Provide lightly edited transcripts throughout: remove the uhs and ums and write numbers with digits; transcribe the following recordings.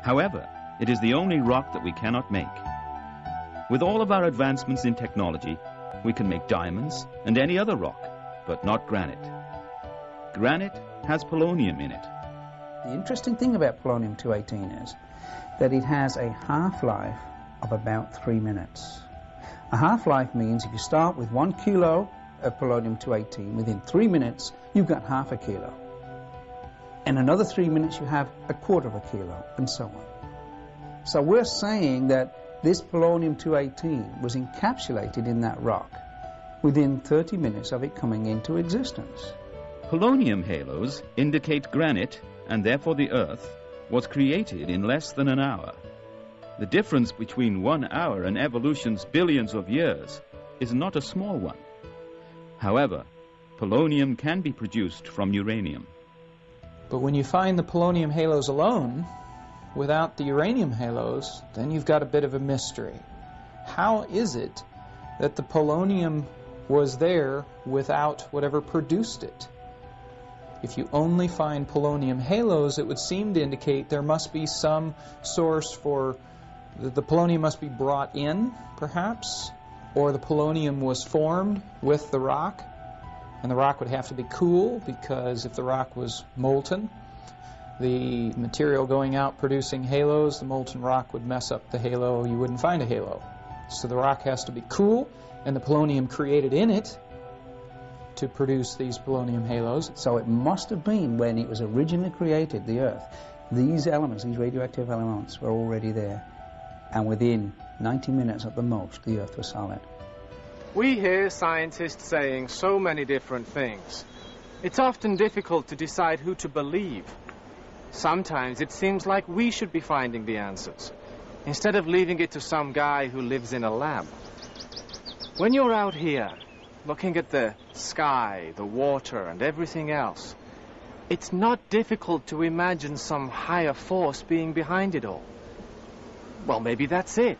However, it is the only rock that we cannot make. With all of our advancements in technology, we can make diamonds and any other rock, but not granite. Granite has polonium in it. The interesting thing about polonium-218 is that it has a half-life of about 3 minutes. A half-life means if you start with 1 kilo of polonium-218, within 3 minutes you've got half a kilo. In another 3 minutes you have a quarter of a kilo, and so on. So we're saying that this polonium-218 was encapsulated in that rock within 30 minutes of it coming into existence. Polonium halos indicate granite, and therefore the Earth, was created in less than an hour. The difference between 1 hour and evolution's billions of years is not a small one. However, polonium can be produced from uranium. But when you find the polonium halos alone, without the uranium halos, then you've got a bit of a mystery. How is it that the polonium was there without whatever produced it? If you only find polonium halos, it would seem to indicate there must be some source for the polonium must be brought in, perhaps, or the polonium was formed with the rock, and the rock would have to be cool, because if the rock was molten, the material going out producing halos, the molten rock would mess up the halo, you wouldn't find a halo. So the rock has to be cool, and the polonium created in it to produce these polonium halos. So it must have been when it was originally created, the Earth, these elements, these radioactive elements, were already there. And within 90 minutes at the most, the Earth was solid. We hear scientists saying so many different things. It's often difficult to decide who to believe. Sometimes it seems like we should be finding the answers, instead of leaving it to some guy who lives in a lab. When you're out here, looking at the sky, the water, and everything else, it's not difficult to imagine some higher force being behind it all. Well, maybe that's it.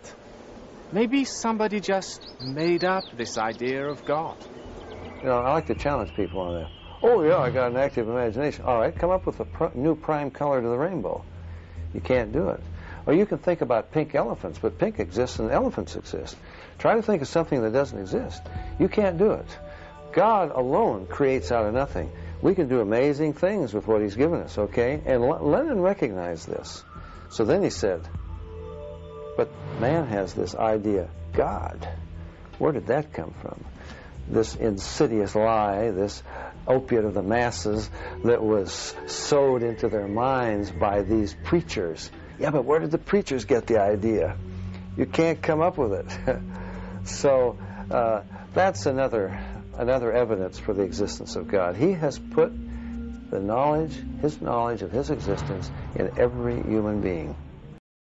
Maybe somebody just made up this idea of God. You know, I like to challenge people on that. Oh, yeah, I got an active imagination. All right, come up with a new prime color to the rainbow. You can't do it. Or you can think about pink elephants, but pink exists and elephants exist. Try to think of something that doesn't exist. You can't do it. God alone creates out of nothing. We can do amazing things with what he's given us, okay? And Lenin recognized this. So then he said, but man has this idea, God. Where did that come from? This insidious lie, this opiate of the masses that was sowed into their minds by these preachers. Yeah, but where did the preachers get the idea? You can't come up with it. So that's another evidence for the existence of God. He has put the knowledge, his knowledge of his existence in every human being.